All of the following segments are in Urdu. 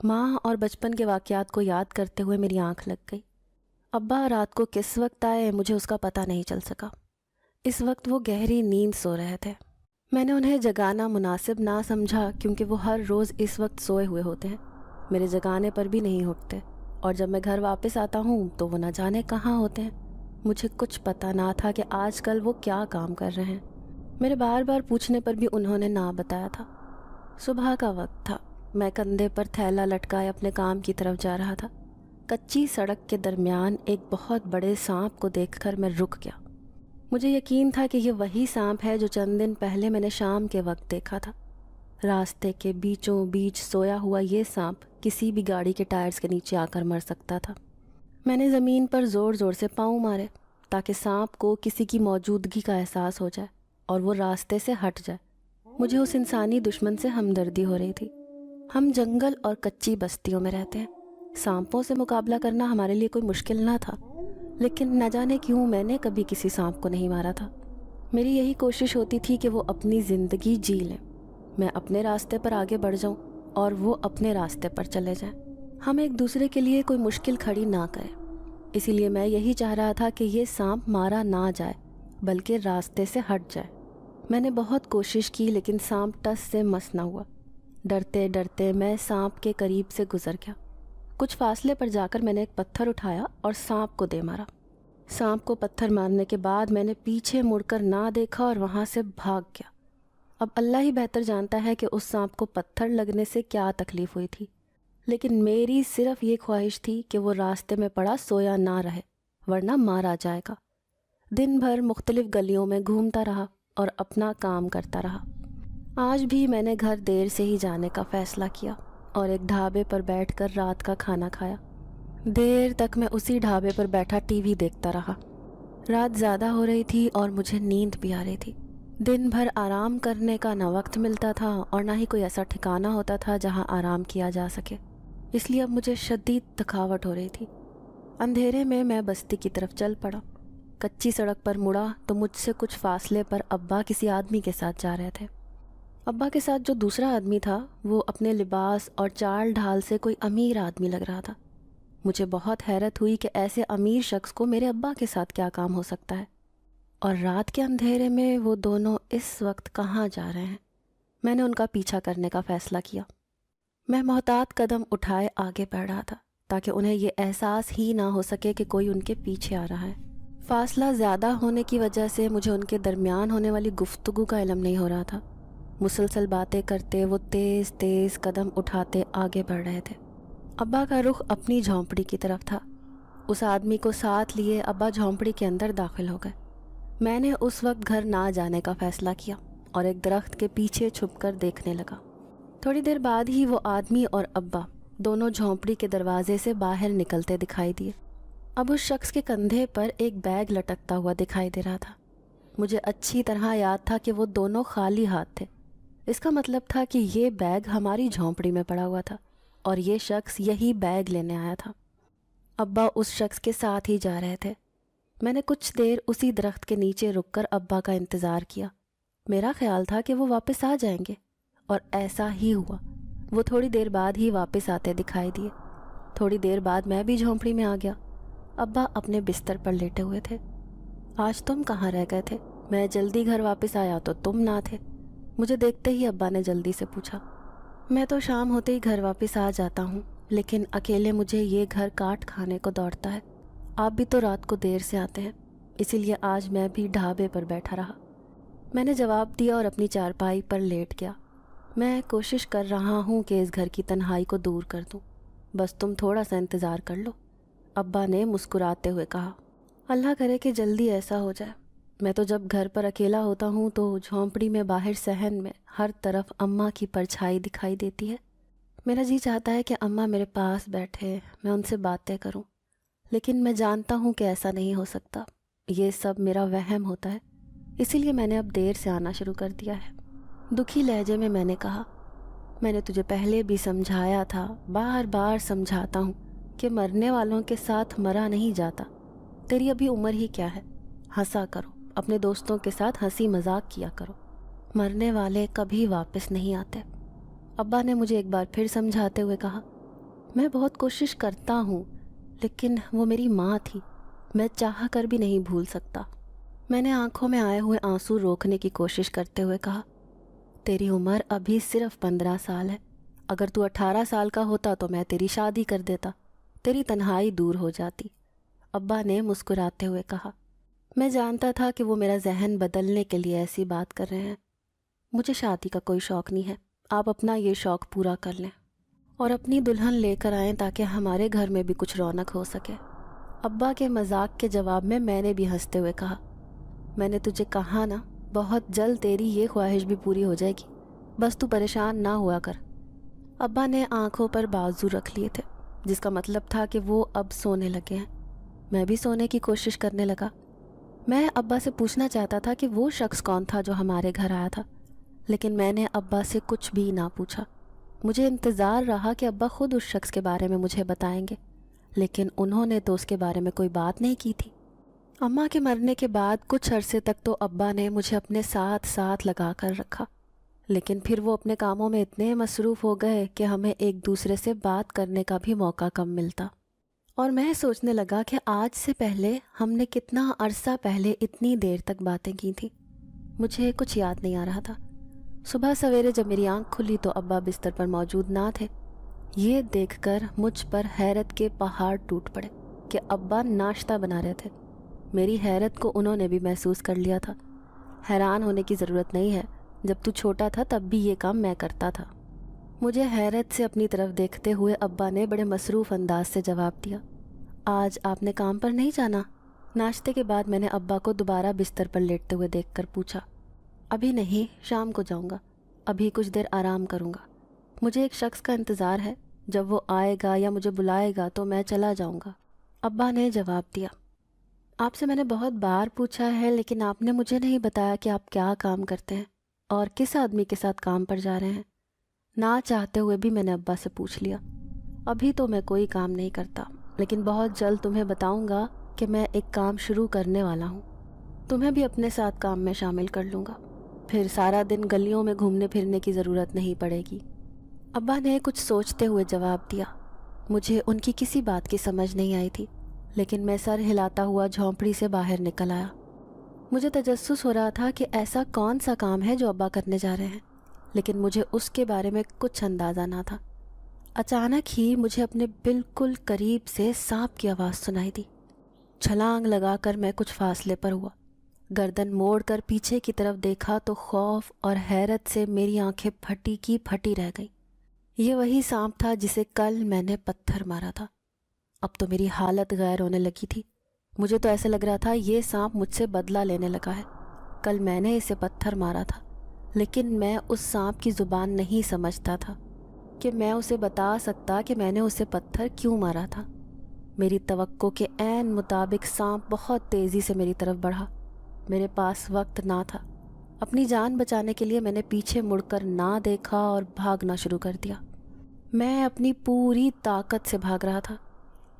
ماں اور بچپن کے واقعات کو یاد کرتے ہوئے میری آنکھ لگ گئی۔ ابا رات کو کس وقت آئے مجھے اس کا پتہ نہیں چل سکا۔ اس وقت وہ گہری نیند سو رہے تھے۔ میں نے انہیں جگانا مناسب نہ سمجھا کیونکہ وہ ہر روز اس وقت سوئے ہوئے ہوتے ہیں، میرے جگانے پر بھی نہیں اٹھتے، اور جب میں گھر واپس آتا ہوں تو وہ نہ جانے کہاں ہوتے ہیں۔ مجھے کچھ پتہ نہ تھا کہ آج کل وہ کیا کام کر رہے ہیں۔ میرے بار بار پوچھنے پر بھی انہوں نے نہ بتایا تھا۔ صبح کا وقت تھا، میں کندھے پر تھیلا لٹکائے اپنے کام کی طرف جا رہا تھا۔ کچی سڑک کے درمیان ایک بہت بڑے سانپ کو دیکھ کر میں رک گیا۔ مجھے یقین تھا کہ یہ وہی سانپ ہے جو چند دن پہلے میں نے شام کے وقت دیکھا تھا۔ راستے کے بیچوں بیچ سویا ہوا یہ سانپ کسی بھی گاڑی کے ٹائرز کے نیچے آ کر مر سکتا تھا۔ میں نے زمین پر زور زور سے پاؤں مارے تاکہ سانپ کو کسی کی موجودگی کا احساس ہو جائے اور وہ راستے سے ہٹ جائے۔ مجھے اس انسانی دشمن سے ہمدردی ہو رہی تھی۔ ہم جنگل اور کچی بستیوں میں رہتے ہیں، سانپوں سے مقابلہ کرنا ہمارے لیے کوئی مشکل نہ تھا، لیکن نہ جانے کیوں میں نے کبھی کسی سانپ کو نہیں مارا تھا۔ میری یہی کوشش ہوتی تھی کہ وہ اپنی زندگی جی لیں، میں اپنے راستے پر آگے بڑھ جاؤں اور وہ اپنے راستے پر چلے جائیں۔ ہم ایک دوسرے کے لیے کوئی مشکل کھڑی نہ کریں۔ اسی لیے میں یہی چاہ رہا تھا کہ یہ سانپ مارا نہ جائے بلکہ راستے سے ہٹ جائے۔ میں نے بہت کوشش کی لیکن سانپ ٹس سے مس نہ ہوا۔ ڈرتے ڈرتے میں سانپ کے قریب سے گزر گیا۔ کچھ فاصلے پر جا کر میں نے ایک پتھر اٹھایا اور سانپ کو دے مارا۔ سانپ کو پتھر مارنے کے بعد میں نے پیچھے مڑ کر نہ دیکھا اور وہاں سے بھاگ گیا۔ اب اللہ ہی بہتر جانتا ہے کہ اس سانپ کو پتھر لگنے سے کیا تکلیف ہوئی تھی، لیکن میری صرف یہ خواہش تھی کہ وہ راستے میں پڑا سویا نہ رہے ورنہ مارا جائے گا۔ دن بھر مختلف گلیوں میں گھومتا رہا اور اپنا کام کرتا رہا۔ آج بھی میں نے گھر دیر سے ہی جانے کا فیصلہ کیا اور ایک ڈھابے پر بیٹھ کر رات کا کھانا کھایا۔ دیر تک میں اسی ڈھابے پر بیٹھا ٹی وی دیکھتا رہا۔ رات زیادہ ہو رہی تھی اور مجھے نیند بھی آ رہی تھی۔ دن بھر آرام کرنے کا نہ وقت ملتا تھا اور نہ ہی کوئی ایسا ٹھکانہ ہوتا تھا جہاں آرام کیا جا سکے، اس لیے اب مجھے شدید تھکاوٹ ہو رہی تھی۔ اندھیرے میں میں بستی کی طرف چل پڑا۔ کچی سڑک پر مڑا تو مجھ سے کچھ فاصلے پر ابا کسی آدمی کے ساتھ جا رہے تھے۔ ابا کے ساتھ جو دوسرا آدمی تھا وہ اپنے لباس اور چال ڈھال سے کوئی امیر آدمی لگ رہا تھا۔ مجھے بہت حیرت ہوئی کہ ایسے امیر شخص کو میرے ابا کے ساتھ کیا کام ہو سکتا ہے، اور رات کے اندھیرے میں وہ دونوں اس وقت کہاں جا رہے ہیں۔ میں نے ان کا پیچھا کرنے کا فیصلہ کیا۔ میں محتاط قدم اٹھائے آگے بڑھ رہا تھا تاکہ انہیں یہ احساس ہی نہ ہو سکے کہ کوئی ان کے پیچھے آ رہا ہے۔ فاصلہ زیادہ ہونے کی وجہ سے مجھے ان کے درمیان ہونے والی گفتگو کا علم نہیں ہو رہا تھا۔ مسلسل باتیں کرتے وہ تیز تیز قدم اٹھاتے آگے بڑھ رہے تھے۔ ابا کا رخ اپنی جھونپڑی کی طرف تھا۔ اس آدمی کو ساتھ لیے ابا جھونپڑی کے اندر داخل ہو گئے۔ میں نے اس وقت گھر نہ جانے کا فیصلہ کیا اور ایک درخت کے پیچھے چھپ کر دیکھنے لگا۔ تھوڑی دیر بعد ہی وہ آدمی اور ابا دونوں جھونپڑی کے دروازے سے باہر نکلتے دکھائی دیے۔ اب اس شخص کے کندھے پر ایک بیگ لٹکتا ہوا دکھائی دے رہا تھا۔ مجھے اچھی طرح یاد تھا کہ وہ دونوں خالی ہاتھ تھے۔ اس کا مطلب تھا کہ یہ بیگ ہماری جھونپڑی میں پڑا ہوا تھا اور یہ شخص یہی بیگ لینے آیا تھا۔ ابا اس شخص کے ساتھ ہی جا رہے تھے۔ میں نے کچھ دیر اسی درخت کے نیچے رک کر ابا کا انتظار کیا۔ میرا خیال تھا کہ وہ واپس آ جائیں گے، اور ایسا ہی ہوا۔ وہ تھوڑی دیر بعد ہی واپس آتے دکھائی دیے۔ تھوڑی دیر بعد میں بھی جھونپڑی میں آ گیا۔ ابا اپنے بستر پر لیٹے ہوئے تھے۔ آج تم کہاں رہ گئے تھے؟ میں جلدی گھر واپس آیا تو تم نہ تھے۔ مجھے دیکھتے ہی ابا نے جلدی سے پوچھا۔ میں تو شام ہوتے ہی گھر واپس آ جاتا ہوں، لیکن اکیلے مجھے یہ گھر کاٹ کھانے کو دوڑتا ہے۔ آپ بھی تو رات کو دیر سے آتے ہیں، اسی لیے آج میں بھی ڈھابے پر بیٹھا رہا۔ میں نے جواب دیا اور اپنی چارپائی پر لیٹ گیا۔ میں کوشش کر رہا ہوں کہ اس گھر کی تنہائی کو دور کر دوں، بس تم تھوڑا سا انتظار کر لو، ابا نے مسکراتے ہوئے کہا۔ اللہ کرے کہ جلدی ایسا ہو جائے۔ میں تو جب گھر پر اکیلا ہوتا ہوں تو جھونپڑی میں باہر صحن میں ہر طرف اماں کی پرچھائی دکھائی دیتی ہے۔ میرا جی چاہتا ہے کہ اماں میرے پاس بیٹھے، میں ان سے باتیں کروں، لیکن میں جانتا ہوں کہ ایسا نہیں ہو سکتا۔ یہ سب میرا وہم ہوتا ہے، اسی لیے میں نے اب دیر سے آنا شروع کر دیا ہے۔ دکھی لہجے میں نے کہا، میں نے تجھے پہلے بھی سمجھایا تھا، بار بار سمجھاتا ہوں کہ مرنے والوں کے ساتھ مرا نہیں جاتا۔ تیری ابھی عمر ہی کیا ہے؟ ہنسا کرو، اپنے دوستوں کے ساتھ ہنسی مذاق کیا کرو، مرنے والے کبھی واپس نہیں آتے۔ ابا نے مجھے ایک بار پھر سمجھاتے ہوئے کہا، میں بہت کوشش کرتا ہوں لیکن وہ میری ماں تھی، میں چاہ کر بھی نہیں بھول سکتا۔ میں نے آنکھوں میں آئے ہوئے آنسو روکنے کی کوشش کرتے ہوئے کہا، تیری عمر ابھی صرف 15 سال ہے، اگر تو 18 سال کا ہوتا تو میں تیری شادی کر دیتا، تیری تنہائی دور ہو جاتی۔ ابا نے مسکراتے ہوئے کہا۔ میں جانتا تھا کہ وہ میرا ذہن بدلنے کے لیے ایسی بات کر رہے ہیں۔ مجھے شادی کا کوئی شوق نہیں ہے، آپ اپنا یہ شوق پورا کر لیں اور اپنی دلہن لے کر آئیں تاکہ ہمارے گھر میں بھی کچھ رونق ہو سکے۔ ابا کے مذاق کے جواب میں نے بھی ہنستے ہوئے کہا، میں نے تجھے کہا نا، بہت جلد تیری یہ خواہش بھی پوری ہو جائے گی، بس تو پریشان نہ ہوا کر۔ ابا نے آنکھوں پر بازو رکھ لیے تھے، جس کا مطلب تھا کہ وہ اب سونے لگے ہیں۔ میں بھی سونے کی کوشش کرنے لگا۔ میں ابا سے پوچھنا چاہتا تھا کہ وہ شخص کون تھا جو ہمارے گھر آیا تھا، لیکن میں نے ابا سے کچھ بھی نہ پوچھا۔ مجھے انتظار رہا کہ ابا خود اس شخص کے بارے میں مجھے بتائیں گے، لیکن انہوں نے تو اس کے بارے میں کوئی بات نہیں کی تھی۔ اماں کے مرنے کے بعد کچھ عرصے تک تو ابا نے مجھے اپنے ساتھ لگا کر رکھا، لیکن پھر وہ اپنے کاموں میں اتنے مصروف ہو گئے کہ ہمیں ایک دوسرے سے بات کرنے کا بھی موقع کم ملتا۔ اور میں سوچنے لگا کہ آج سے پہلے ہم نے کتنا عرصہ پہلے اتنی دیر تک باتیں کی تھیں۔ مجھے کچھ یاد نہیں آ رہا تھا۔ صبح سویرے جب میری آنکھ کھلی تو ابا بستر پر موجود نہ تھے۔ یہ دیکھ کر مجھ پر حیرت کے پہاڑ ٹوٹ پڑے کہ ابا ناشتہ بنا رہے تھے۔ میری حیرت کو انہوں نے بھی محسوس کر لیا تھا۔ حیران ہونے کی ضرورت نہیں ہے، جب تو چھوٹا تھا تب بھی یہ کام میں کرتا تھا۔ مجھے حیرت سے اپنی طرف دیکھتے ہوئے ابا نے بڑے مصروف انداز سے جواب دیا، آج آپ نے کام پر نہیں جانا؟ ناشتے کے بعد میں نے ابا کو دوبارہ بستر پر لیٹتے ہوئے دیکھ کر پوچھا۔ ابھی نہیں، شام کو جاؤں گا، ابھی کچھ دیر آرام کروں گا۔ مجھے ایک شخص کا انتظار ہے، جب وہ آئے گا یا مجھے بلائے گا تو میں چلا جاؤں گا، ابا نے جواب دیا۔ آپ سے میں نے بہت بار پوچھا ہے لیکن آپ نے مجھے نہیں بتایا کہ آپ کیا کام کرتے ہیں اور کس آدمی کے ساتھ کام پر جا رہے ہیں۔ نہ چاہتے ہوئے بھی میں نے ابا سے پوچھ لیا۔ ابھی تو میں کوئی کام نہیں کرتا، لیکن بہت جلد تمہیں بتاؤں گا کہ میں ایک کام شروع کرنے والا ہوں، تمہیں بھی اپنے ساتھ کام میں شامل کر لوں گا، پھر سارا دن گلیوں میں گھومنے پھرنے کی ضرورت نہیں پڑے گی۔ ابا نے کچھ سوچتے ہوئے جواب دیا۔ مجھے ان کی کسی بات کی سمجھ نہیں آئی تھی، لیکن میں سر ہلاتا ہوا جھونپڑی سے باہر نکل آیا۔ مجھے تجسس ہو رہا تھا کہ ایسا کون سا کام ہے جو ابا کرنے جا رہے ہیں، لیکن مجھے اس کے بارے میں کچھ اندازہ نہ تھا۔ اچانک ہی مجھے اپنے بالکل قریب سے سانپ کی آواز سنائی دی۔ چھلانگ لگا کر میں کچھ فاصلے پر ہوا، گردن موڑ کر پیچھے کی طرف دیکھا تو خوف اور حیرت سے میری آنکھیں پھٹی کی پھٹی رہ گئیں۔ یہ وہی سانپ تھا جسے کل میں نے پتھر مارا تھا۔ اب تو میری حالت غیر ہونے لگی تھی۔ مجھے تو ایسا لگ رہا تھا یہ سانپ مجھ سے بدلہ لینے لگا ہے۔ کل میں نے اسے پتھر مارا تھا، لیکن میں اس سانپ کی زبان نہیں سمجھتا تھا کہ میں اسے بتا سکتا کہ میں نے اسے پتھر کیوں مارا تھا۔ میری توقع کے عین مطابق سانپ بہت تیزی سے میری طرف بڑھا۔ میرے پاس وقت نہ تھا۔ اپنی جان بچانے کے لیے میں نے پیچھے مڑ کر نہ دیکھا اور بھاگنا شروع کر دیا۔ میں اپنی پوری طاقت سے بھاگ رہا تھا۔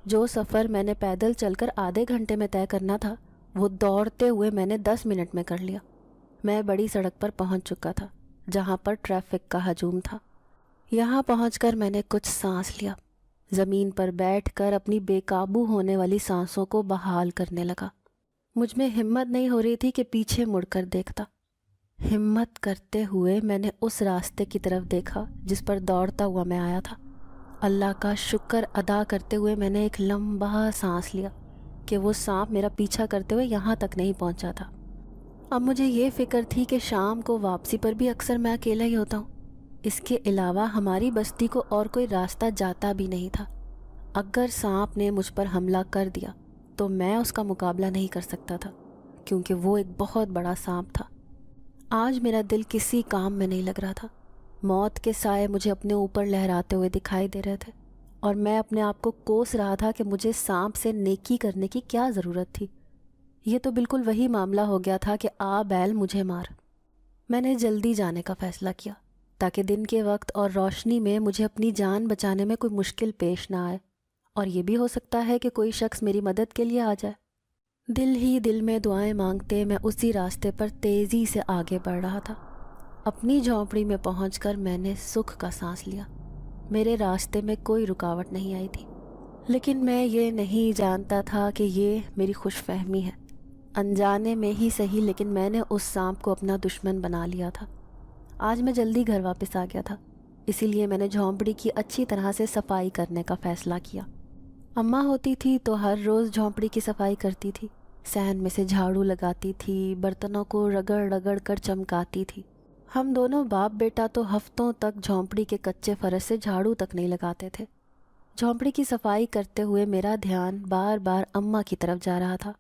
جو سفر میں نے پیدل چل کر آدھے گھنٹے میں طے کرنا تھا، وہ دوڑتے ہوئے میں نے 10 منٹ میں کر لیا۔ میں بڑی سڑک پر پہنچ چکا تھا، جہاں پر ٹریفک کا ہجوم تھا۔ یہاں پہنچ کر میں نے کچھ سانس لیا، زمین پر بیٹھ کر اپنی بے قابو ہونے والی سانسوں کو بحال کرنے لگا۔ مجھ میں ہمت نہیں ہو رہی تھی کہ پیچھے مڑ کر دیکھتا۔ ہمت کرتے ہوئے میں نے اس راستے کی طرف دیکھا جس پر دوڑتا ہوا میں آیا تھا۔ اللہ کا شکر ادا کرتے ہوئے میں نے ایک لمبا سانس لیا کہ وہ سانپ میرا پیچھا کرتے ہوئے یہاں تک نہیں پہنچا تھا۔ اب مجھے یہ فکر تھی کہ شام کو واپسی پر بھی اکثر میں اکیلا ہی ہوتا ہوں۔ اس کے علاوہ ہماری بستی کو اور کوئی راستہ جاتا بھی نہیں تھا۔ اگر سانپ نے مجھ پر حملہ کر دیا تو میں اس کا مقابلہ نہیں کر سکتا تھا، کیونکہ وہ ایک بہت بڑا سانپ تھا۔ آج میرا دل کسی کام میں نہیں لگ رہا تھا۔ موت کے سائے مجھے اپنے اوپر لہراتے ہوئے دکھائی دے رہے تھے، اور میں اپنے آپ کو کوس رہا تھا کہ مجھے سانپ سے نیکی کرنے کی کیا ضرورت تھی۔ یہ تو بالکل وہی معاملہ ہو گیا تھا کہ آ بیل مجھے مار۔ میں نے جلدی جانے کا فیصلہ کیا تاکہ دن کے وقت اور روشنی میں مجھے اپنی جان بچانے میں کوئی مشکل پیش نہ آئے، اور یہ بھی ہو سکتا ہے کہ کوئی شخص میری مدد کے لیے آ جائے۔ دل ہی دل میں دعائیں مانگتے میں اسی راستے پر تیزی سے آگے بڑھ رہا تھا۔ اپنی جھونپڑی میں پہنچ کر میں نے سکھ کا سانس لیا۔ میرے راستے میں کوئی رکاوٹ نہیں آئی تھی، لیکن میں یہ نہیں جانتا تھا کہ یہ میری خوش فہمی ہے۔ انجانے میں ہی صحیح، لیکن میں نے اس سانپ کو اپنا دشمن بنا لیا تھا۔ آج میں جلدی گھر واپس آ گیا تھا، اسی لیے میں نے جھونپڑی کی اچھی طرح سے صفائی کرنے کا فیصلہ کیا۔ اماں ہوتی تھی تو ہر روز جھونپڑی کی صفائی کرتی تھی، صحن میں سے جھاڑو لگاتی تھی، برتنوں کو رگڑ رگڑ کر چمکاتی تھی۔ ہم دونوں باپ بیٹا تو ہفتوں تک جھونپڑی کے کچے فرش سے جھاڑو تک نہیں لگاتے تھے۔ جھونپڑی کی صفائی کرتے ہوئے میرا دھیان بار بار اماں کی طرف جا رہا تھا۔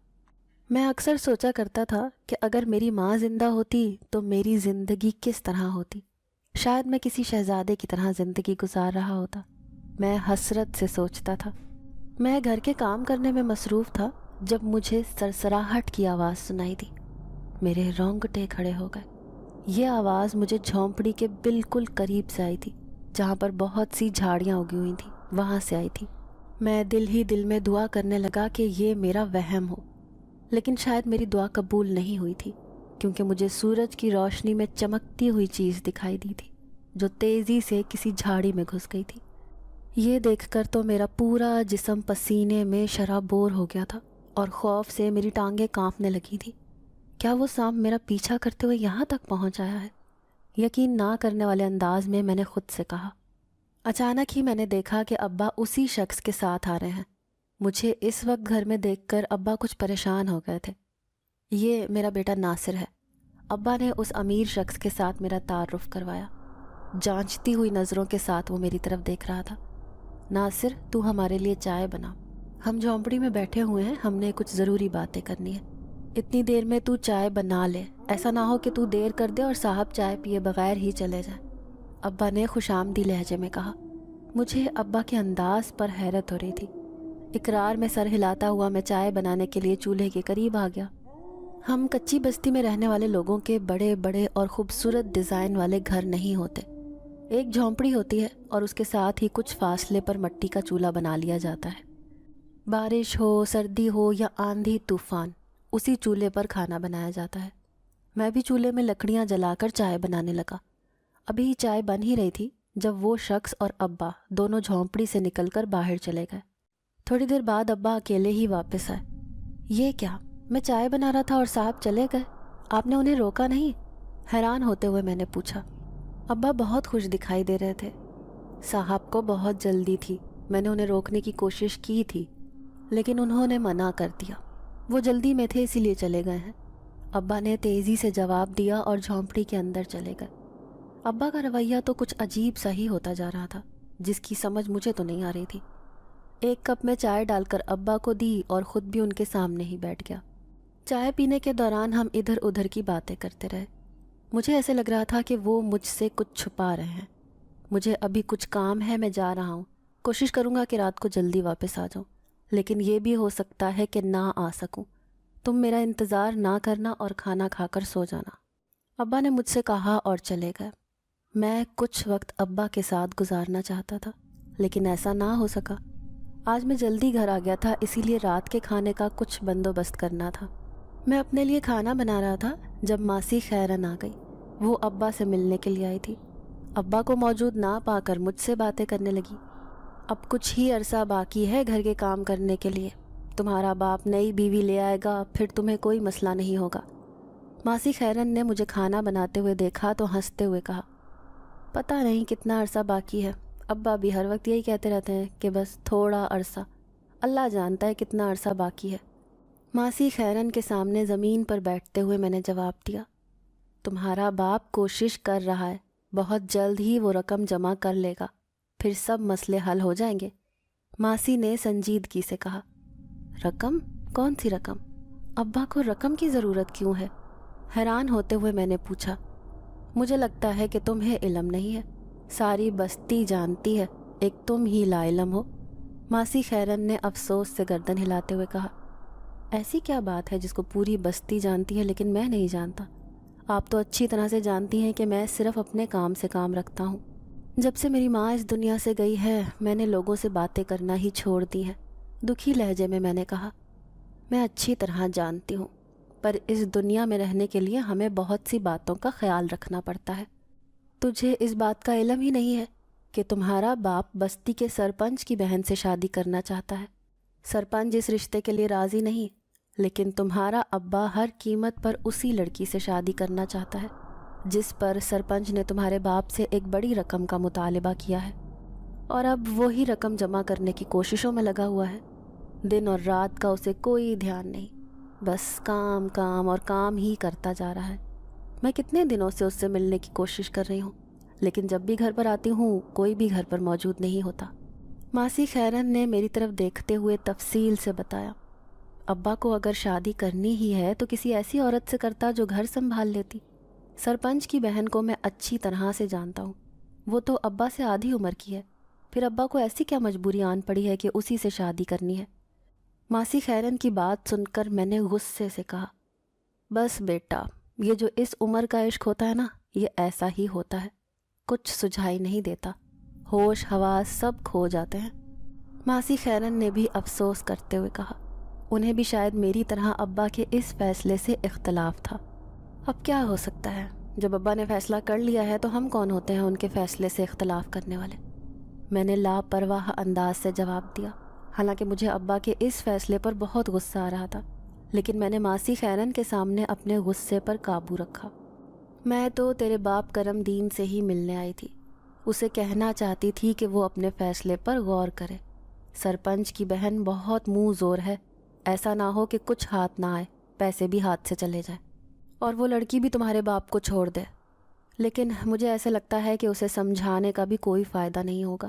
میں اکثر سوچا کرتا تھا کہ اگر میری ماں زندہ ہوتی تو میری زندگی کس طرح ہوتی۔ شاید میں کسی شہزادے کی طرح زندگی گزار رہا ہوتا۔ میں حسرت سے سوچتا تھا۔ میں گھر کے کام کرنے میں مصروف تھا جب مجھے سرسراہٹ کی آواز سنائی دی۔ میرے رونگٹے کھڑے ہو گئے۔ یہ آواز مجھے جھونپڑی کے بالکل قریب سے آئی تھی، جہاں پر بہت سی جھاڑیاں اگی ہوئی تھیں، وہاں سے آئی تھی۔ میں دل ہی دل میں دعا کرنے لگا کہ یہ میرا وہم ہو، لیکن شاید میری دعا قبول نہیں ہوئی تھی، کیونکہ مجھے سورج کی روشنی میں چمکتی ہوئی چیز دکھائی دی تھی جو تیزی سے کسی جھاڑی میں گھس گئی تھی۔ یہ دیکھ کر تو میرا پورا جسم پسینے میں شرابور ہو گیا تھا اور خوف سے میری ٹانگیں کانپنے لگی تھی۔ کیا وہ سانپ میرا پیچھا کرتے ہوئے یہاں تک پہنچ آیا ہے؟ یقین نہ کرنے والے انداز میں میں نے خود سے کہا۔ اچانک ہی میں نے دیکھا کہ ابا اسی شخص کے ساتھ آ رہے ہیں۔ مجھے اس وقت گھر میں دیکھ کر ابا کچھ پریشان ہو گئے تھے۔ یہ میرا بیٹا ناصر ہے، ابا نے اس امیر شخص کے ساتھ میرا تعارف کروایا۔ جانچتی ہوئی نظروں کے ساتھ وہ میری طرف دیکھ رہا تھا۔ ناصر، تو ہمارے لیے چائے بنا، ہم جھونپڑی میں بیٹھے ہوئے ہیں، ہم نے کچھ ضروری باتیں کرنی ہے۔ اتنی دیر میں تو چائے بنا لے، ایسا نہ ہو کہ تو دیر کر دے اور صاحب چائے پیے بغیر ہی چلے جائے، ابا نے خوشامدی لہجے میں کہا۔ مجھے ابا کے انداز پر حیرت ہو رہی تھی۔ اقرار میں سر ہلاتا ہوا میں چائے بنانے کے لیے چولہے کے قریب آ گیا۔ ہم کچی بستی میں رہنے والے لوگوں کے بڑے بڑے اور خوبصورت ڈیزائن والے گھر نہیں ہوتے۔ ایک جھونپڑی ہوتی ہے اور اس کے ساتھ ہی کچھ فاصلے پر مٹی کا چولہا بنا لیا جاتا ہے۔ بارش ہو، سردی ہو یا آندھی طوفان، اسی چولہے پر کھانا بنایا جاتا ہے۔ میں بھی چولہے میں لکڑیاں جلا کر چائے بنانے لگا۔ ابھی چائے بن ہی رہی تھی جب وہ شخص اور ابا دونوں جھونپڑی سے نکل کر باہر چلے گئے۔ تھوڑی دیر بعد ابا اکیلے ہی واپس آئے۔ یہ کیا؟ میں چائے بنا رہا تھا اور صاحب چلے گئے، آپ نے انہیں روکا نہیں؟ حیران ہوتے ہوئے میں نے پوچھا۔ ابا بہت خوش دکھائی دے رہے تھے۔ صاحب کو بہت جلدی تھی، میں نے انہیں روکنے کی کوشش کی تھی لیکن انہوں نے منع کر دیا، وہ جلدی میں تھے اسی لیے چلے گئے ہیں، ابا نے تیزی سے جواب دیا اور جھونپڑی کے اندر چلے گئے۔ ابا کا رویہ تو کچھ عجیب سا ہی ہوتا جا رہا تھا، جس کی سمجھ مجھے تو نہیں آ رہی تھی۔ ایک کپ میں چائے ڈال کر ابا کو دی اور خود بھی ان کے سامنے ہی بیٹھ گیا۔ چائے پینے کے دوران ہم ادھر ادھر کی باتیں کرتے رہے۔ مجھے ایسے لگ رہا تھا کہ وہ مجھ سے کچھ چھپا رہے ہیں۔ مجھے ابھی کچھ کام ہے، میں جا رہا ہوں، کوشش کروں گا کہ رات کو جلدی واپس آ جاؤں، لیکن یہ بھی ہو سکتا ہے کہ نہ آ سکوں۔ تم میرا انتظار نہ کرنا اور کھانا کھا کر سو جانا، ابا نے مجھ سے کہا اور چلے گئے۔ میں کچھ وقت ابا کے ساتھ گزارنا چاہتا تھا لیکن ایسا نہ ہو سکا۔ آج میں جلدی گھر آ گیا تھا، اسی لیے رات کے کھانے کا کچھ بندوبست کرنا تھا۔ میں اپنے لیے کھانا بنا رہا تھا جب ماسی خیرن آ گئی۔ وہ ابا سے ملنے کے لیے آئی تھی۔ ابا کو موجود نہ پا کر مجھ سے باتیں کرنے لگی۔ اب کچھ ہی عرصہ باقی ہے گھر کے کام کرنے کے لیے، تمہارا باپ نئی بیوی لے آئے گا، پھر تمہیں کوئی مسئلہ نہیں ہوگا۔ ماسی خیرن نے مجھے کھانا بناتے ہوئے دیکھا تو ہنستے ہوئے کہا، پتہ نہیں کتنا عرصہ باقی ہے، ابا بھی ہر وقت یہی کہتے رہتے ہیں کہ بس تھوڑا عرصہ، اللہ جانتا ہے کتنا عرصہ باقی ہے۔ ماسی خیرن کے سامنے زمین پر بیٹھتے ہوئے میں نے جواب دیا، تمہارا باپ کوشش کر رہا ہے، بہت جلد ہی وہ رقم جمع کر لے گا، پھر سب مسئلے حل ہو جائیں گے۔ ماسی نے سنجیدگی سے کہا، رقم؟ کون سی رقم؟ ابا کو رقم کی ضرورت کیوں ہے؟ حیران ہوتے ہوئے میں نے پوچھا۔ مجھے لگتا ہے کہ تمہیں علم نہیں ہے، ساری بستی جانتی ہے، ایک تم ہی لا علم ہو۔ ماسی خیرن نے افسوس سے گردن ہلاتے ہوئے کہا، ایسی کیا بات ہے جس کو پوری بستی جانتی ہے لیکن میں نہیں جانتا؟ آپ تو اچھی طرح سے جانتی ہیں کہ میں صرف اپنے کام سے کام رکھتا ہوں۔ جب سے میری ماں اس دنیا سے گئی ہے میں نے لوگوں سے باتیں کرنا ہی چھوڑ دی ہیں، دکھی لہجے میں نے کہا۔ میں اچھی طرح جانتی ہوں، پر اس دنیا میں رہنے کے لیے ہمیں بہت سی باتوں کا خیال رکھنا پڑتا ہے۔ تجھے اس بات کا علم ہی نہیں ہے کہ تمہارا باپ بستی کے سرپنچ کی بہن سے شادی کرنا چاہتا ہے۔ سرپنچ اس رشتے کے لیے راضی نہیں، لیکن تمہارا ابا ہر قیمت پر اسی لڑکی سے شادی کرنا چاہتا ہے جس پر سرپنچ نے تمہارے باپ سے ایک بڑی رقم کا مطالبہ کیا ہے، اور اب وہی رقم جمع کرنے کی کوششوں میں لگا ہوا ہے۔ دن اور رات کا اسے کوئی دھیان نہیں، بس کام کام اور کام ہی کرتا جا رہا ہے۔ میں کتنے دنوں سے اس سے ملنے کی کوشش کر رہی ہوں، لیکن جب بھی گھر پر آتی ہوں کوئی بھی گھر پر موجود نہیں ہوتا۔ ماسی خیرن نے میری طرف دیکھتے ہوئے تفصیل سے بتایا، ابا کو اگر شادی کرنی ہی ہے تو کسی ایسی عورت سے کرتا جو گھر سنبھال لیتی۔ سرپنچ کی بہن کو میں اچھی طرح سے جانتا ہوں، وہ تو ابا سے آدھی عمر کی ہے، پھر ابا کو ایسی کیا مجبوری آن پڑی ہے کہ اسی سے شادی کرنی ہے۔ ماسی خیرن کی بات سن کر میں نے غصے سے کہا، بس بیٹا، یہ جو اس عمر کا عشق ہوتا ہے نا، یہ ایسا ہی ہوتا ہے، کچھ سجھائی نہیں دیتا، ہوش حواس سب کھو جاتے ہیں۔ ماسی خیرن نے بھی افسوس کرتے ہوئے کہا، انہیں بھی شاید میری طرح ابا کے اس فیصلے سے اختلاف تھا۔ اب کیا ہو سکتا ہے، جب ابا نے فیصلہ کر لیا ہے تو ہم کون ہوتے ہیں ان کے فیصلے سے اختلاف کرنے والے؟ میں نے لاپرواہ انداز سے جواب دیا، حالانکہ مجھے ابا کے اس فیصلے پر بہت غصہ آ رہا تھا، لیکن میں نے ماسی خیرن کے سامنے اپنے غصے پر قابو رکھا۔ میں تو تیرے باپ کرم دین سے ہی ملنے آئی تھی، اسے کہنا چاہتی تھی کہ وہ اپنے فیصلے پر غور کرے۔ سرپنچ کی بہن بہت منہ زور ہے، ایسا نہ ہو کہ کچھ ہاتھ نہ آئے، پیسے بھی ہاتھ سے چلے جائیں، اور وہ لڑکی بھی تمہارے باپ کو چھوڑ دے۔ لیکن مجھے ایسے لگتا ہے کہ اسے سمجھانے کا بھی کوئی فائدہ نہیں ہوگا،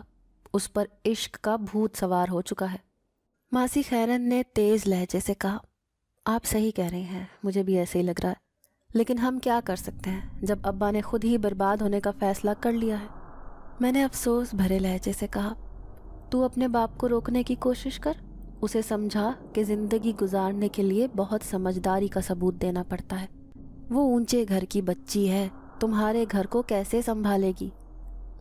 اس پر عشق کا بھوت سوار ہو چکا ہے۔ ماسی خیرن نے تیز لہجے سے کہا، آپ صحیح کہہ رہی ہیں، مجھے بھی ایسے ہی لگ رہا ہے، لیکن ہم کیا کر سکتے ہیں جب ابا نے خود ہی برباد ہونے کا فیصلہ کر لیا ہے۔ میں نے افسوس بھرے لہجے سے کہا، تو اپنے باپ کو روکنے کی کوشش کر، اسے سمجھا کہ زندگی گزارنے کے لیے بہت سمجھداری کا ثبوت دینا پڑتا ہے۔ وہ اونچے گھر کی بچی ہے، تمہارے گھر کو کیسے سنبھالے گی؟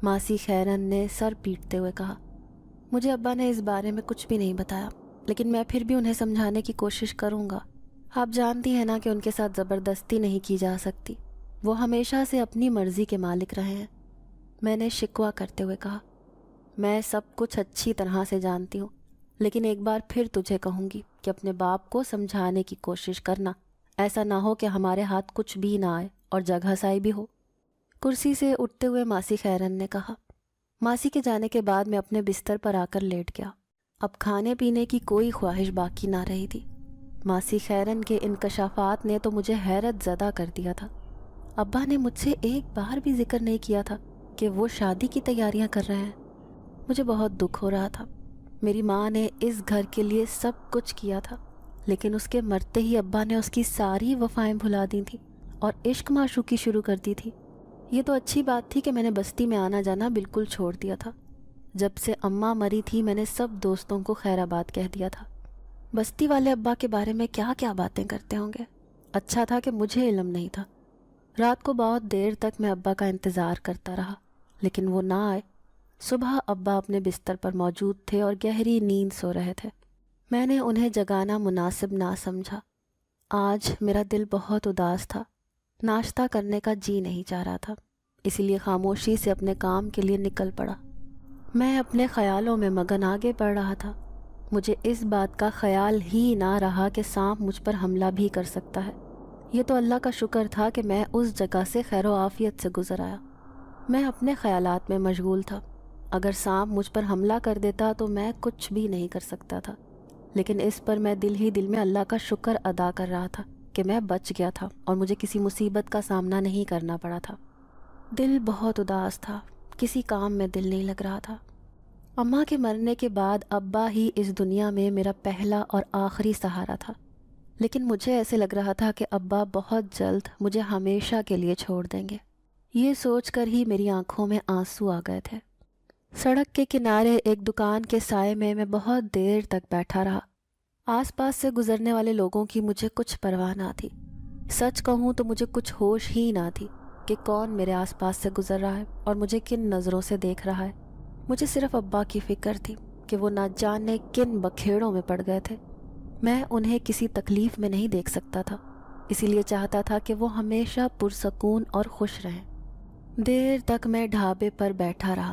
ماسی خیرن نے سر پیٹتے ہوئے کہا، مجھے ابا نے اس بارے میں کچھ بھی نہیں بتایا، لیکن میں پھر بھی انہیں سمجھانے کی کوشش کروں گا۔ آپ جانتی ہیں نا کہ ان کے ساتھ زبردستی نہیں کی جا سکتی، وہ ہمیشہ سے اپنی مرضی کے مالک رہے ہیں۔ میں نے شکوہ کرتے ہوئے کہا، میں سب کچھ اچھی طرح سے جانتی ہوں، لیکن ایک بار پھر تجھے کہوں گی کہ اپنے باپ کو سمجھانے کی کوشش کرنا، ایسا نہ ہو کہ ہمارے ہاتھ کچھ بھی نہ آئے اور جگہ سائی بھی ہو۔ کرسی سے اٹھتے ہوئے ماسی خیرن نے کہا۔ ماسی کے جانے کے بعد میں اپنے بستر پر آ کر لیٹ گیا، اب کھانے پینے کی کوئی خواہش باقی نہ رہی تھی۔ ماسی خیرن کے انکشافات نے تو مجھے حیرت زدہ کر دیا تھا۔ ابا نے مجھ سے ایک بار بھی ذکر نہیں کیا تھا کہ وہ شادی کی تیاریاں کر رہے ہیں۔ مجھے بہت دکھ ہو رہا تھا، میری ماں نے اس گھر کے لیے سب کچھ کیا تھا، لیکن اس کے مرتے ہی ابا نے اس کی ساری وفائیں بھلا دی تھیں اور عشق معشوقی شروع کر دی تھی۔ یہ تو اچھی بات تھی کہ میں نے بستی میں آنا جانا بالکل چھوڑ دیا تھا۔ جب سے اماں مری تھی میں نے سب دوستوں کو خیر آباد کہہ دیا تھا۔ بستی والے ابا کے بارے میں کیا کیا باتیں کرتے ہوں گے، اچھا تھا کہ مجھے علم نہیں تھا۔ رات کو بہت دیر تک میں ابا کا انتظار کرتا رہا، لیکن وہ نہ آئے۔ صبح ابا اپنے بستر پر موجود تھے اور گہری نیند سو رہے تھے۔ میں نے انہیں جگانا مناسب نہ سمجھا۔ آج میرا دل بہت اداس تھا، ناشتہ کرنے کا جی نہیں چاہ رہا تھا، اسی لیے خاموشی سے اپنے کام کے لیے نکل پڑا۔ میں اپنے خیالوں میں مگن آگے بڑھ رہا تھا۔ مجھے اس بات کا خیال ہی نہ رہا کہ سانپ مجھ پر حملہ بھی کر سکتا ہے۔ یہ تو اللہ کا شکر تھا کہ میں اس جگہ سے خیر و عافیت سے گزر آیا۔ میں اپنے خیالات میں مشغول تھا، اگر سانپ مجھ پر حملہ کر دیتا تو میں کچھ بھی نہیں کر سکتا تھا، لیکن اس پر میں دل ہی دل میں اللہ کا شکر ادا کر رہا تھا کہ میں بچ گیا تھا اور مجھے کسی مصیبت کا سامنا نہیں کرنا پڑا تھا۔ دل بہت اداس تھا، کسی کام میں دل نہیں لگ رہا تھا۔ اماں کے مرنے کے بعد ابا ہی اس دنیا میں میرا پہلا اور آخری سہارا تھا، لیکن مجھے ایسے لگ رہا تھا کہ ابا بہت جلد مجھے ہمیشہ کے لیے چھوڑ دیں گے۔ یہ سوچ کر ہی میری آنکھوں میں آنسو آ گئے تھے۔ سڑک کے کنارے ایک دکان کے سائے میں بہت دیر تک بیٹھا رہا۔ آس پاس سے گزرنے والے لوگوں کی مجھے کچھ پرواہ نہ تھی۔ سچ کہوں تو مجھے کچھ ہوش ہی نہ تھی کہ کون میرے آس پاس سے گزر رہا ہے اور مجھے کن نظروں سے دیکھ رہا ہے۔ مجھے صرف ابا کی فکر تھی کہ وہ نہ جانے کن بکھیڑوں میں پڑ گئے تھے۔ میں انہیں کسی تکلیف میں نہیں دیکھ سکتا تھا، اسی لیے چاہتا تھا کہ وہ ہمیشہ پرسکون اور خوش رہیں۔ دیر تک میں ڈھابے پر بیٹھا رہا۔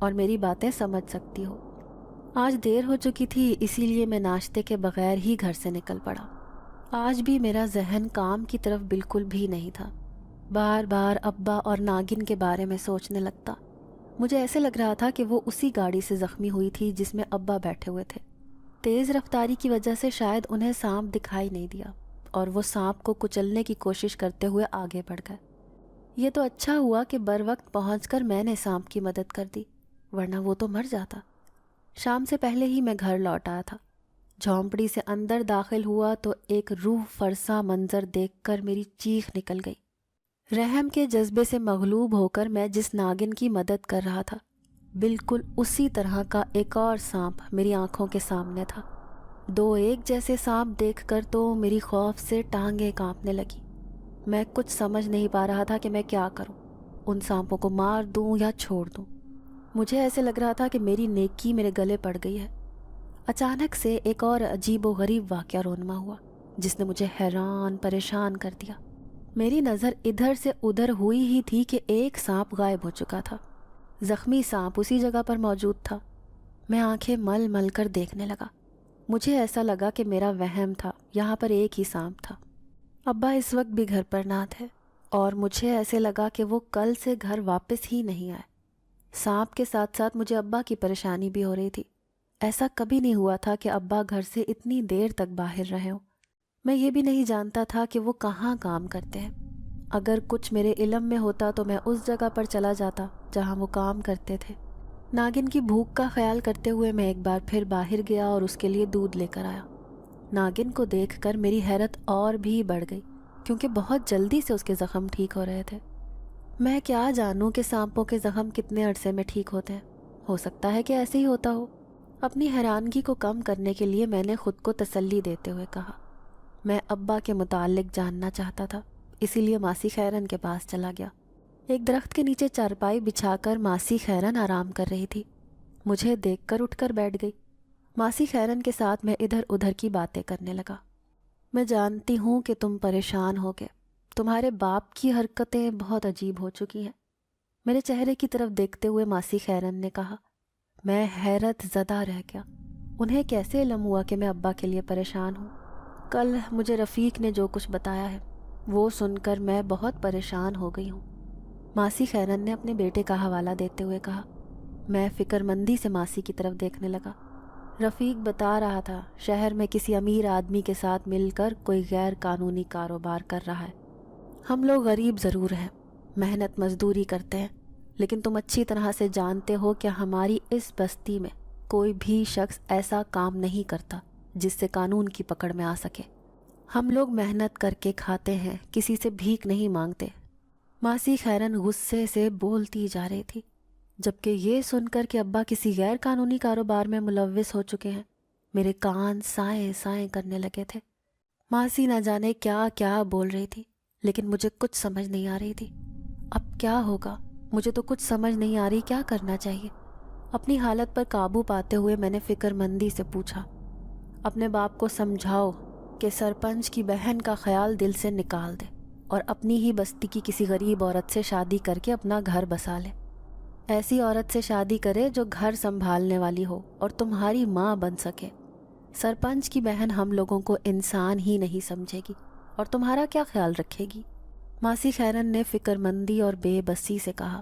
اور میری باتیں سمجھ سکتی ہو۔ آج دیر ہو چکی تھی، اسی لیے میں ناشتے کے بغیر ہی گھر سے نکل پڑا۔ آج بھی میرا ذہن کام کی طرف بالکل بھی نہیں تھا۔ بار بار ابا اور ناگن کے بارے میں سوچنے لگتا۔ مجھے ایسے لگ رہا تھا کہ وہ اسی گاڑی سے زخمی ہوئی تھی جس میں ابا بیٹھے ہوئے تھے۔ تیز رفتاری کی وجہ سے شاید انہیں سانپ دکھائی نہیں دیا اور وہ سانپ کو کچلنے کی کوشش کرتے ہوئے آگے بڑھ گئے۔ یہ تو اچھا ہوا کہ بر وقت پہنچ کر میں نے سانپ کی مدد کر دی، ورنہ وہ تو مر جاتا۔ شام سے پہلے ہی میں گھر لوٹ آیا تھا۔ جھونپڑی سے اندر داخل ہوا تو ایک روح فرسا منظر دیکھ کر میری چیخ نکل گئی۔ رحم کے جذبے سے مغلوب ہو کر میں جس ناگن کی مدد کر رہا تھا، بالکل اسی طرح کا ایک اور سانپ میری آنکھوں کے سامنے تھا۔ دو ایک جیسے سانپ دیکھ کر تو میری خوف سے ٹانگیں کانپنے لگی۔ میں کچھ سمجھ نہیں پا رہا تھا کہ میں کیا کروں، ان سانپوں کو مار دوں یا چھوڑ دوں۔ مجھے ایسے لگ رہا تھا کہ میری نیکی میرے گلے پڑ گئی ہے۔ اچانک سے ایک اور عجیب و غریب واقعہ رونما ہوا جس نے مجھے حیران پریشان کر دیا۔ میری نظر ادھر سے ادھر ہوئی ہی تھی کہ ایک سانپ غائب ہو چکا تھا۔ زخمی سانپ اسی جگہ پر موجود تھا۔ میں آنکھیں مل مل کر دیکھنے لگا۔ مجھے ایسا لگا کہ میرا وہم تھا، یہاں پر ایک ہی سانپ تھا۔ ابا اس وقت بھی گھر پر نہ تھے اور مجھے ایسے لگا کہ وہ کل سے گھر واپس ہی نہیں آئے۔ سانپ کے ساتھ ساتھ مجھے ابا کی پریشانی بھی ہو رہی تھی۔ ایسا کبھی نہیں ہوا تھا کہ ابا گھر سے اتنی دیر تک باہر رہے ہوں۔ میں یہ بھی نہیں جانتا تھا کہ وہ کہاں کام کرتے ہیں۔ اگر کچھ میرے علم میں ہوتا تو میں اس جگہ پر چلا جاتا جہاں وہ کام کرتے تھے۔ ناگن کی بھوک کا خیال کرتے ہوئے میں ایک بار پھر باہر گیا اور اس کے لیے دودھ لے کر آیا۔ ناگن کو دیکھ کر میری حیرت اور بھی بڑھ گئی کیونکہ بہت جلدی سے اس کے زخم ٹھیک ہو رہے تھے۔ میں کیا جانوں کہ سانپوں کے زخم کتنے عرصے میں ٹھیک ہوتے ہیں، ہو سکتا ہے کہ ایسے ہی ہوتا ہو۔ اپنی حیرانگی کو کم کرنے کے لیے میں نے خود کو تسلی دیتے ہوئے کہا، میں ابا کے متعلق جاننا چاہتا تھا، اسی لیے ماسی خیرن کے پاس چلا گیا۔ ایک درخت کے نیچے چارپائی بچھا کر ماسی خیرن آرام کر رہی تھی۔ مجھے دیکھ کر اٹھ کر بیٹھ گئی۔ ماسی خیرن کے ساتھ میں ادھر ادھر کی باتیں کرنے لگا۔ میں جانتی ہوں کہ تم پریشان ہو گئے، تمہارے باپ کی حرکتیں بہت عجیب ہو چکی ہیں۔ میرے چہرے کی طرف دیکھتے ہوئے ماسی خیرن نے کہا۔ میں حیرت زدہ رہ گیا۔ انہیں کیسے علم ہوا کہ میں ابا کے لیے پریشان ہوں؟ کل مجھے رفیق نے جو کچھ بتایا ہے وہ سن کر میں بہت پریشان ہو گئی ہوں۔ ماسی خیرن نے اپنے بیٹے کا حوالہ دیتے ہوئے کہا۔ میں فکر مندی سے ماسی کی طرف دیکھنے لگا۔ رفیق بتا رہا تھا شہر میں کسی امیر آدمی کے ساتھ مل کر کوئی غیر قانونی کاروبار کر رہا ہے۔ ہم لوگ غریب ضرور ہیں، محنت مزدوری کرتے ہیں، لیکن تم اچھی طرح سے جانتے ہو کہ ہماری اس بستی میں کوئی بھی شخص ایسا کام نہیں کرتا جس سے قانون کی پکڑ میں آ سکے۔ ہم لوگ محنت کر کے کھاتے ہیں، کسی سے بھیک نہیں مانگتے۔ ماسی خیرن غصے سے بولتی جا رہی تھی، جبکہ یہ سن کر کہ ابا کسی غیر قانونی کاروبار میں ملوث ہو چکے ہیں، میرے کان سائیں سائیں کرنے لگے تھے۔ ماسی نہ جانے کیا کیا بول رہی تھی، لیکن مجھے کچھ سمجھ نہیں آ رہی تھی۔ اب کیا ہوگا؟ مجھے تو کچھ سمجھ نہیں آ رہی، کیا کرنا چاہیے؟ اپنی حالت پر قابو پاتے ہوئے میں نے فکر مندی سے پوچھا، اپنے باپ کو سمجھاؤ کہ سرپنچ کی بہن کا خیال دل سے نکال دے اور اپنی ہی بستی کی کسی غریب عورت سے شادی کر کے اپنا گھر بسا لے۔ ایسی عورت سے شادی کرے جو گھر سنبھالنے والی ہو اور تمہاری ماں بن سکے۔ سرپنچ کی بہن ہم لوگوں کو انسان ہی نہیں سمجھے گی اور تمہارا کیا خیال رکھے گی؟ ماسی خیرن نے فکر مندی اور بے بسی سے کہا۔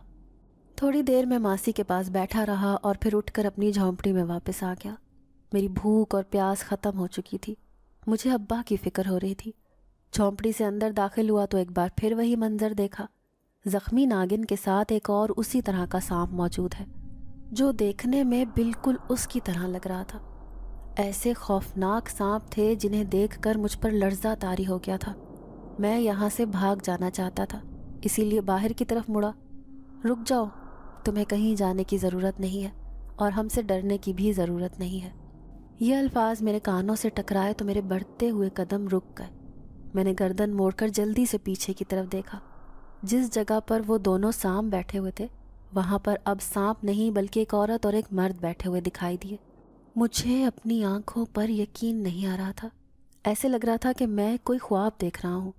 تھوڑی دیر میں ماسی کے پاس بیٹھا رہا اور پھر اٹھ کر اپنی جھونپڑی میں واپس آ گیا۔ میری بھوک اور پیاس ختم ہو چکی تھی، مجھے ابا کی فکر ہو رہی تھی۔ جھونپڑی سے اندر داخل ہوا تو ایک بار پھر وہی منظر دیکھا۔ زخمی ناگن کے ساتھ ایک اور اسی طرح کا سانپ موجود ہے جو دیکھنے میں بالکل اس کی طرح لگ رہا تھا۔ ایسے خوفناک سانپ تھے جنہیں دیکھ کر مجھ پر لرزہ طاری ہو گیا تھا۔ میں یہاں سے بھاگ جانا چاہتا تھا، اسی لیے باہر کی طرف مڑا۔ رک جاؤ، تمہیں کہیں جانے کی ضرورت نہیں ہے اور ہم سے ڈرنے کی بھی ضرورت نہیں ہے۔ یہ الفاظ میرے کانوں سے ٹکرائے تو میرے بڑھتے ہوئے قدم رک گئے۔ میں نے گردن موڑ کر جلدی سے پیچھے کی طرف دیکھا۔ جس جگہ پر وہ دونوں سانپ بیٹھے ہوئے تھے وہاں پر اب سانپ نہیں بلکہ ایک عورت اور ایک مرد بیٹھے ہوئے دکھائی دیے۔ مجھے اپنی آنکھوں پر یقین نہیں آ رہا تھا، ایسے لگ رہا تھا کہ میں کوئی خواب دیکھ رہا ہوں۔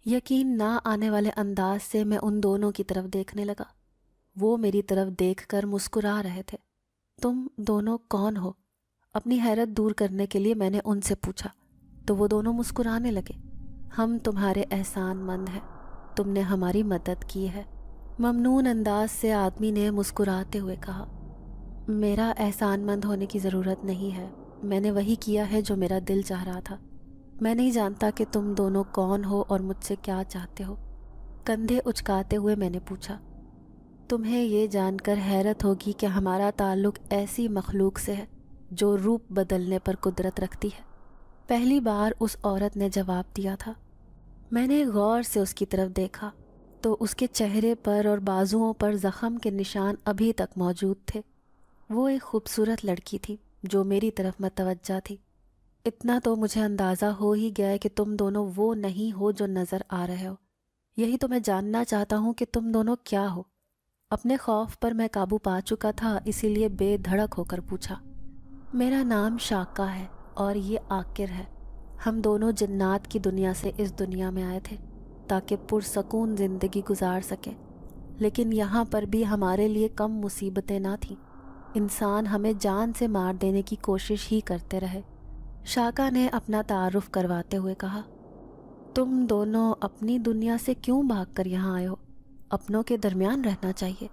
یقین نہ آنے والے انداز سے میں ان دونوں کی طرف دیکھنے لگا۔ وہ میری طرف دیکھ کر مسکرا رہے تھے۔ تم دونوں کون ہو؟ اپنی حیرت دور کرنے کے لیے میں نے ان سے پوچھا تو وہ دونوں مسکرانے لگے۔ ہم تمہارے احسان مند ہیں، تم نے ہماری مدد کی ہے، ممنون انداز سے آدمی نے مسکراتے ہوئے کہا۔ میرا احسان مند ہونے کی ضرورت نہیں ہے، میں نے وہی کیا ہے جو میرا دل چاہ رہا تھا۔ میں نہیں جانتا کہ تم دونوں کون ہو اور مجھ سے کیا چاہتے ہو۔ کندھے اچکاتے ہوئے میں نے پوچھا۔ تمہیں یہ جان کر حیرت ہوگی کہ ہمارا تعلق ایسی مخلوق سے ہے جو روپ بدلنے پر قدرت رکھتی ہے۔ پہلی بار اس عورت نے جواب دیا تھا۔ میں نے غور سے اس کی طرف دیکھا تو اس کے چہرے پر اور بازوؤں پر زخم کے نشان ابھی تک موجود تھے۔ وہ ایک خوبصورت لڑکی تھی جو میری طرف متوجہ تھی۔ اتنا تو مجھے اندازہ ہو ہی گیا کہ تم دونوں وہ نہیں ہو جو نظر آ رہے ہو۔ یہی تو میں جاننا چاہتا ہوں کہ تم دونوں کیا ہو۔ اپنے خوف پر میں قابو پا چکا تھا، اسی لیے بے دھڑک ہو کر پوچھا۔ میرا نام شاکا ہے اور یہ عاقر ہے۔ ہم دونوں جنات کی دنیا سے اس دنیا میں آئے تھے تاکہ پرسکون زندگی گزار سکیں، لیکن یہاں پر بھی ہمارے لیے کم مصیبتیں نہ تھیں۔ انسان ہمیں جان سے مار دینے کی کوشش ہی کرتے رہے۔ شاکا نے اپنا تعارف کرواتے ہوئے کہا۔ تم دونوں اپنی دنیا سے کیوں بھاگ کر یہاں آئے ہو؟ اپنوں کے درمیان رہنا چاہیے،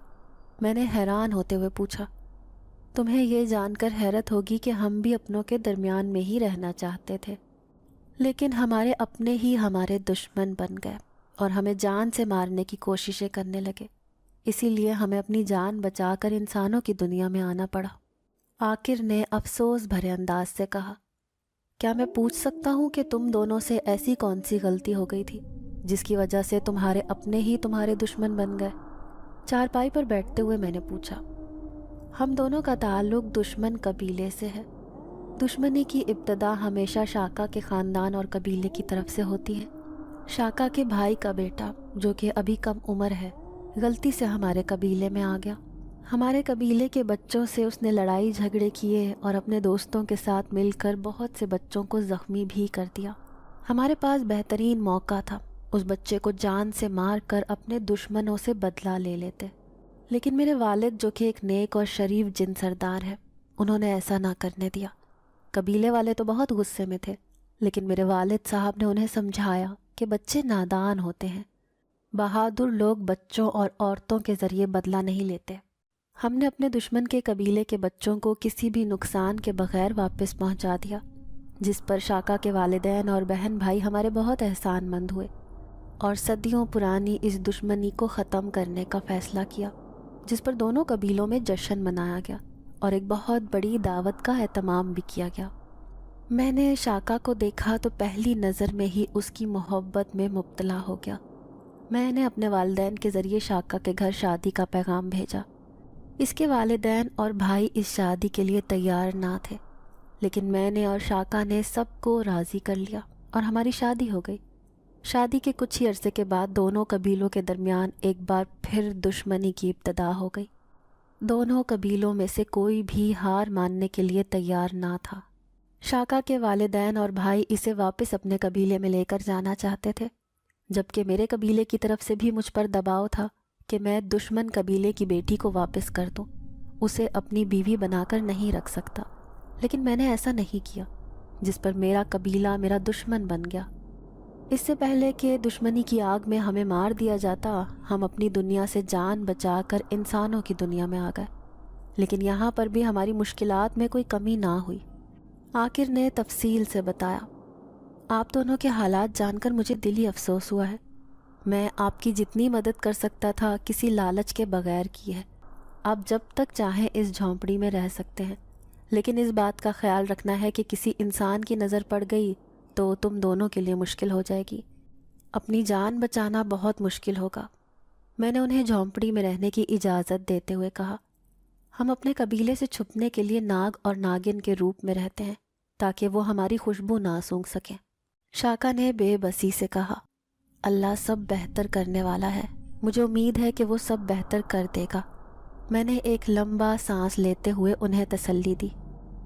میں نے حیران ہوتے ہوئے پوچھا۔ تمہیں یہ جان کر حیرت ہوگی کہ ہم بھی اپنوں کے درمیان میں ہی رہنا چاہتے تھے، لیکن ہمارے اپنے ہی ہمارے دشمن بن گئے اور ہمیں جان سے مارنے کی کوششیں کرنے لگے، اسی لیے ہمیں اپنی جان بچا کر انسانوں کی دنیا میں آنا پڑا۔ عاقر نے افسوس بھرے انداز سے کہا۔ کیا میں پوچھ سکتا ہوں کہ تم دونوں سے ایسی کون سی غلطی ہو گئی تھی جس کی وجہ سے تمہارے اپنے ہی تمہارے دشمن بن گئے؟ چارپائی پر بیٹھتے ہوئے میں نے پوچھا۔ ہم دونوں کا تعلق دشمن قبیلے سے ہے۔ دشمنی کی ابتدا ہمیشہ شاکا کے خاندان اور قبیلے کی طرف سے ہوتی ہے۔ شاکا کے بھائی کا بیٹا جو کہ ابھی کم عمر ہے، غلطی سے ہمارے قبیلے میں آ گیا۔ ہمارے قبیلے کے بچوں سے اس نے لڑائی جھگڑے کیے اور اپنے دوستوں کے ساتھ مل کر بہت سے بچوں کو زخمی بھی کر دیا۔ ہمارے پاس بہترین موقع تھا اس بچے کو جان سے مار کر اپنے دشمنوں سے بدلہ لے لیتے، لیکن میرے والد جو کہ ایک نیک اور شریف جن سردار ہے، انہوں نے ایسا نہ کرنے دیا۔ قبیلے والے تو بہت غصے میں تھے، لیکن میرے والد صاحب نے انہیں سمجھایا کہ بچے نادان ہوتے ہیں، بہادر لوگ بچوں اور عورتوں کے ذریعے بدلہ نہیں لیتے۔ ہم نے اپنے دشمن کے قبیلے کے بچوں کو کسی بھی نقصان کے بغیر واپس پہنچا دیا، جس پر شاکا کے والدین اور بہن بھائی ہمارے بہت احسان مند ہوئے اور صدیوں پرانی اس دشمنی کو ختم کرنے کا فیصلہ کیا، جس پر دونوں قبیلوں میں جشن منایا گیا اور ایک بہت بڑی دعوت کا اہتمام بھی کیا گیا۔ میں نے شاکا کو دیکھا تو پہلی نظر میں ہی اس کی محبت میں مبتلا ہو گیا۔ میں نے اپنے والدین کے ذریعے شاکا کے گھر شادی کا پیغام بھیجا۔ اس کے والدین اور بھائی اس شادی کے لیے تیار نہ تھے، لیکن میں نے اور شاکا نے سب کو راضی کر لیا اور ہماری شادی ہو گئی۔ شادی کے کچھ ہی عرصے کے بعد دونوں قبیلوں کے درمیان ایک بار پھر دشمنی کی ابتدا ہو گئی۔ دونوں قبیلوں میں سے کوئی بھی ہار ماننے کے لیے تیار نہ تھا۔ شاکا کے والدین اور بھائی اسے واپس اپنے قبیلے میں لے کر جانا چاہتے تھے، جبکہ میرے قبیلے کی طرف سے بھی مجھ پر دباؤ تھا کہ میں دشمن قبیلے کی بیٹی کو واپس کر دوں، اسے اپنی بیوی بنا کر نہیں رکھ سکتا، لیکن میں نے ایسا نہیں کیا، جس پر میرا قبیلہ میرا دشمن بن گیا۔ اس سے پہلے کہ دشمنی کی آگ میں ہمیں مار دیا جاتا، ہم اپنی دنیا سے جان بچا کر انسانوں کی دنیا میں آ گئے، لیکن یہاں پر بھی ہماری مشکلات میں کوئی کمی نہ ہوئی۔ عاقر نے تفصیل سے بتایا۔ آپ دونوں کے حالات جان کر مجھے دلی افسوس ہوا ہے۔ میں آپ کی جتنی مدد کر سکتا تھا کسی لالچ کے بغیر کی ہے۔ آپ جب تک چاہیں اس جھونپڑی میں رہ سکتے ہیں، لیکن اس بات کا خیال رکھنا ہے کہ کسی انسان کی نظر پڑ گئی تو تم دونوں کے لیے مشکل ہو جائے گی۔ اپنی جان بچانا بہت مشکل ہوگا۔ میں نے انہیں جھونپڑی میں رہنے کی اجازت دیتے ہوئے کہا۔ ہم اپنے قبیلے سے چھپنے کے لیے ناگ اور ناگن کے روپ میں رہتے ہیں تاکہ وہ ہماری خوشبو نہ سونگھ سکیں۔ شاکا نے بے بسی سے کہا۔ اللہ سب بہتر کرنے والا ہے، مجھے امید ہے کہ وہ سب بہتر کر دے گا۔ میں نے ایک لمبا سانس لیتے ہوئے انہیں تسلی دی۔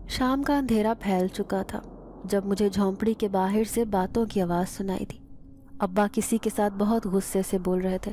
شام کا اندھیرا پھیل چکا تھا جب مجھے جھونپڑی کے باہر سے باتوں کی آواز سنائی دی۔ ابا کسی کے ساتھ بہت غصے سے بول رہے تھے